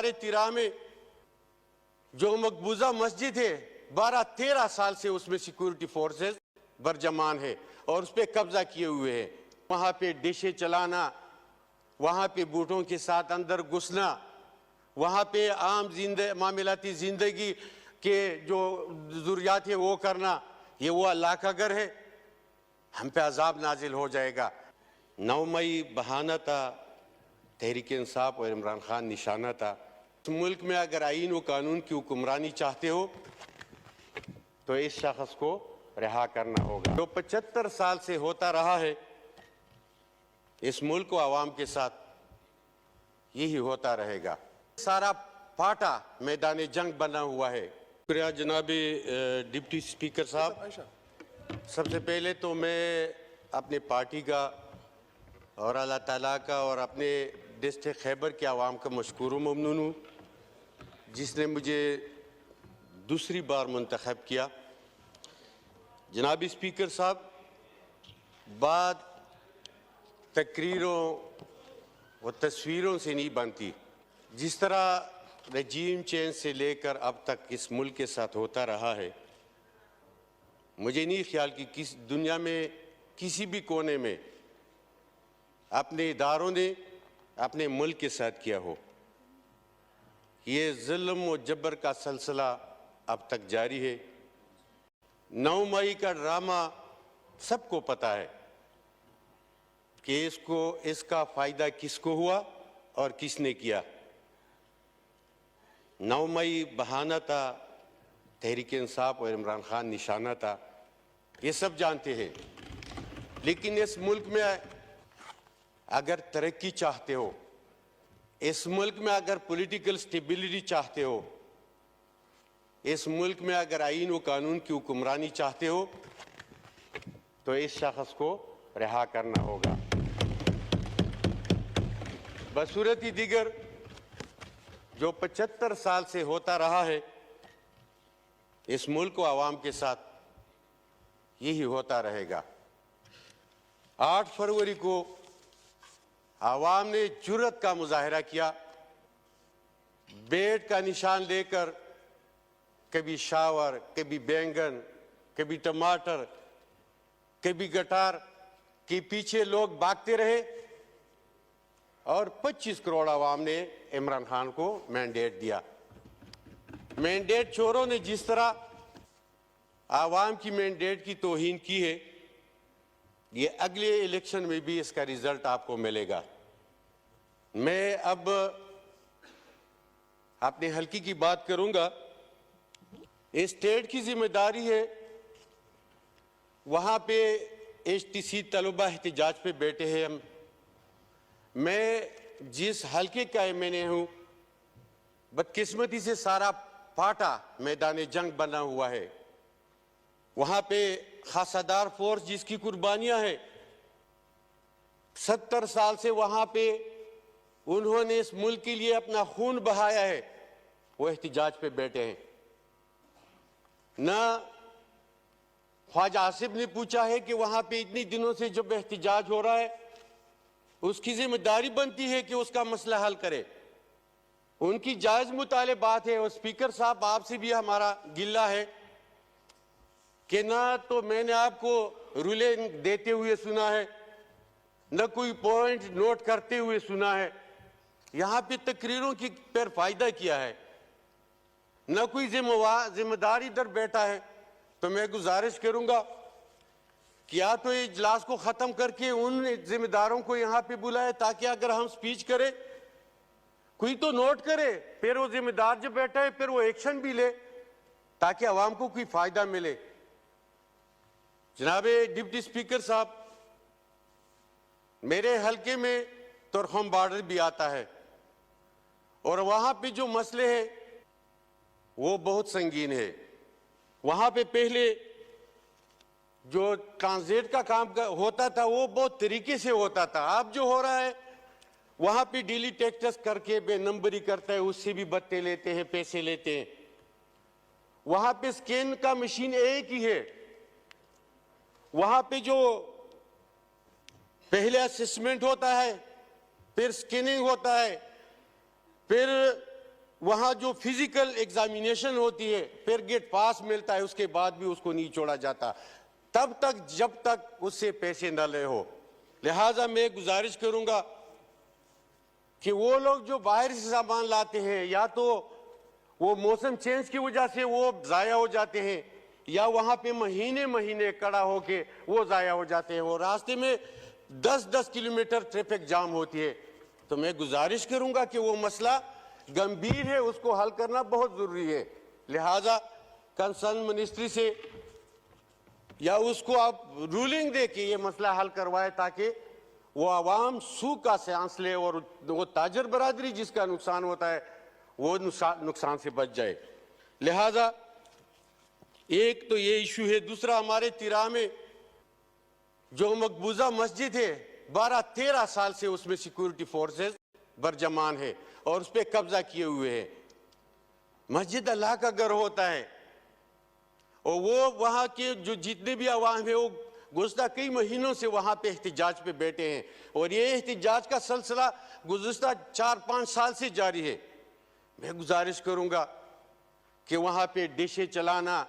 दीवार तिरा में जो मकबूजा मस्जिद है 12-13 साल से उसमें सिक्योरिटी फोर्सेस बरजमान है और उस पर कब्जा किए हुए हैं। वहाँ पे डिशे चलाना, वहाँ पे बूटों के साथ अंदर घुसना, वहाँ पे आम मामलाती ज़िंदगी के जो ज़रूरियात है वो करना, ये वो अल्लाह का घर है। हम पे अजाब नाजिल हो जाएगा। 9 मई बहाना था, तहरीक इंसाफ और इमरान खान निशाना था। इस मुल्क में अगर आईन व कानून की हुक्मरानी चाहते हो तो इस शख्स को रिहा करना होगा। जो 75 साल से होता रहा है इस मुल्क व आवाम के साथ, यही होता रहेगा। सारा पाटा मैदान जंग बना हुआ है। शुक्रिया जनाब डिप्टी स्पीकर साहब। सबसे पहले तो मैं अपने पार्टी का और अल्लाह ताला का और अपने डिस्ट्रिक्ट खैबर के आवाम का मशकूर ममनून हूँ जिसने मुझे दूसरी बार मुंतखब किया। जनाब स्पीकर साहब, बात तकरीरों व तस्वीरों से नहीं बनती। जिस तरह रजीम चेंज से लेकर अब तक इस मुल्क के साथ होता रहा है, मुझे नहीं ख्याल कि किस दुनिया में किसी भी कोने में अपने इदारों ने अपने मुल्क के साथ किया हो। ये जुल्म व जबर का सिलसिला अब तक जारी है। 9 मई का ड्रामा सबको पता है कि इसका फ़ायदा किसको हुआ और किसने किया। 9 मई बहाना था, तहरीक इंसाफ और इमरान खान निशाना था, ये सब जानते हैं। लेकिन इस मुल्क में अगर तरक्की चाहते हो, इस मुल्क में अगर पॉलिटिकल स्टेबिलिटी चाहते हो, इस मुल्क में अगर आईन व कानून की हुक्मरानी चाहते हो तो इस शख्स को रिहा करना होगा। बसूरत ही दिगर जो 75 साल से होता रहा है इस मुल्क व आवाम के साथ, यही होता रहेगा। 8 फरवरी को आवाम ने जुर्रत का मुजाहिरा किया। बेट का निशान लेकर कभी शावर, कभी बैंगन, कभी टमाटर, कभी गटार के पीछे लोग भागते रहे और 25 करोड़ आवाम ने इमरान खान को मैंडेट दिया। मैंडेट चोरों ने जिस तरह आवाम की मैंडेट की तौहीन की है, ये अगले इलेक्शन में भी इसका रिजल्ट आपको मिलेगा। मैं अब अपने हल्के की बात करूंगा। स्टेट की जिम्मेदारी है, वहां पे HTC तलबा एहतजाज पे बैठे हैं। मैं जिस हल्के का MNA हूं, बदकिस्मती से सारा पाटा मैदान जंग बना हुआ है। वहां पे खासादार फोर्स जिसकी कुर्बानियां हैं, 70 साल से वहां पे उन्होंने इस मुल्क के लिए अपना खून बहाया है, वो एहतजाज पे बैठे हैं। ना ख्वाजा आसिफ ने पूछा है कि वहां पे इतने दिनों से जब एहतजाज हो रहा है, उसकी जिम्मेदारी बनती है कि उसका मसला हल करे। उनकी जायज मुतालिबात है। और स्पीकर साहब, आपसे भी हमारा गिल्ला है कि ना तो मैंने आपको रूलिंग देते हुए सुना है, न कोई पॉइंट नोट करते हुए सुना है। यहां पे तकरीरों की पर फायदा किया है, न कोई जिम्मेदार इधर बैठा है। तो मैं गुजारिश करूंगा कि या तो इजलास को खत्म करके उन जिम्मेदारों को यहां पे बुलाए, ताकि अगर हम स्पीच करें कोई तो नोट करे, फिर वो जिम्मेदार जो बैठा है फिर वो एक्शन भी ले, ताकि आवाम को कोई फायदा मिले। जनाब डिप्टी स्पीकर साहब, मेरे हल्के में तुरखम बॉर्डर भी आता है और वहां पे जो मसले हैं वो बहुत संगीन है। वहां पे पहले जो ट्रांजिट का काम होता था वो बहुत तरीके से होता था। अब जो हो रहा है वहां पे डेली टैक्स करके बेनंबरी करता है, उससे भी बत्ते लेते हैं, पैसे लेते हैं। वहां पे स्कैन का मशीन एक ही है। वहां पे जो पहले असेसमेंट होता है, फिर स्कैनिंग होता है, फिर वहां जो फिजिकल एग्जामिनेशन होती है, फिर गेट पास मिलता है, उसके बाद भी उसको नहीं छोड़ा जाता तब तक जब तक उससे पैसे न ले हो। लिहाजा मैं गुजारिश करूंगा कि वो लोग जो बाहर से सामान लाते हैं, या तो वो मौसम चेंज की वजह से वो जाया हो जाते हैं, या वहां पे महीने महीने खड़ा होके वो जाया हो जाते हैं, और रास्ते में 10-10 किलोमीटर ट्रैफिक जाम होती है। तो मैं गुजारिश करूंगा कि वो मसला गंभीर है, उसको हल करना बहुत जरूरी है। लिहाजा कंसर्न मिनिस्ट्री से या उसको आप रूलिंग दे के ये मसला हल करवाए, ताकि वो आवाम सूखा से आंस ले और वो ताजर बरादरी जिसका नुकसान होता है वो नुकसान से बच जाए। लिहाजा एक तो ये इशू है। दूसरा, हमारे तिरा में जो मकबूजा मस्जिद है 12-13 साल से उसमें सिक्योरिटी फोर्सेस बरजमान है और उस पर कब्जा किए हुए हैं। मस्जिद अल्लाह का घर होता है और वो वहाँ के जो जितने भी अवाम है वो गुज़श्ता कई महीनों से वहाँ पे एहतिजाज पे बैठे हैं, और ये एहतिजाज का सिलसिला गुज़श्ता 4-5 साल से जारी है। मैं गुजारिश करूँगा कि वहाँ पे डिशे चलाना,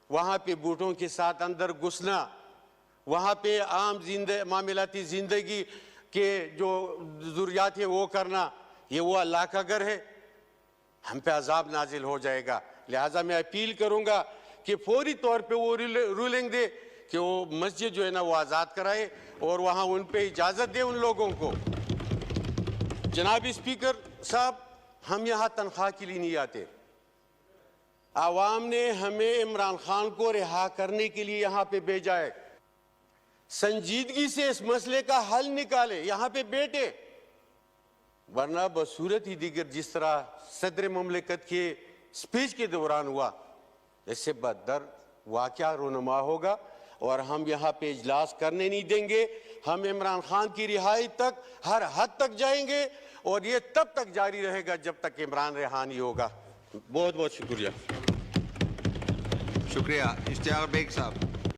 वहाँ पे बूटों के साथ अंदर घुसना, वहाँ पे आम मामलाती ज़िंदगी के जो ज़रूरियात है वो करना, ये वो अल्लाह का घर है, हम पे अजाब नाजिल हो जाएगा। लिहाजा मैं अपील करूँगा कि फौरी तौर पे वो रूलिंग दे कि वो मस्जिद जो है ना वो आज़ाद कराए और वहाँ उन पे इजाज़त दे उन लोगों को। जनाब स्पीकर साहब, हम यहाँ तनख्वाह के लिए नहीं आते। आवाम ने हमें इमरान खान को रिहा करने के लिए यहाँ पे भेजा है। संजीदगी से इस मसले का हल निकाले, यहाँ पे बैठे, वरना बसूरत ही दीगर जिस तरह सदर मुमलिकत के स्पीच के दौरान हुआ, इससे बदतर वाक़या रोनुमा होगा और हम यहाँ पे इजलास करने नहीं देंगे। हम इमरान खान की रिहाई तक हर हद तक जाएंगे और ये तब तक जारी रहेगा जब तक इमरान रिहा नहीं होगा। बहुत बहुत शुक्रिया। शुक्रिया। इश्तियाक बेग साहब।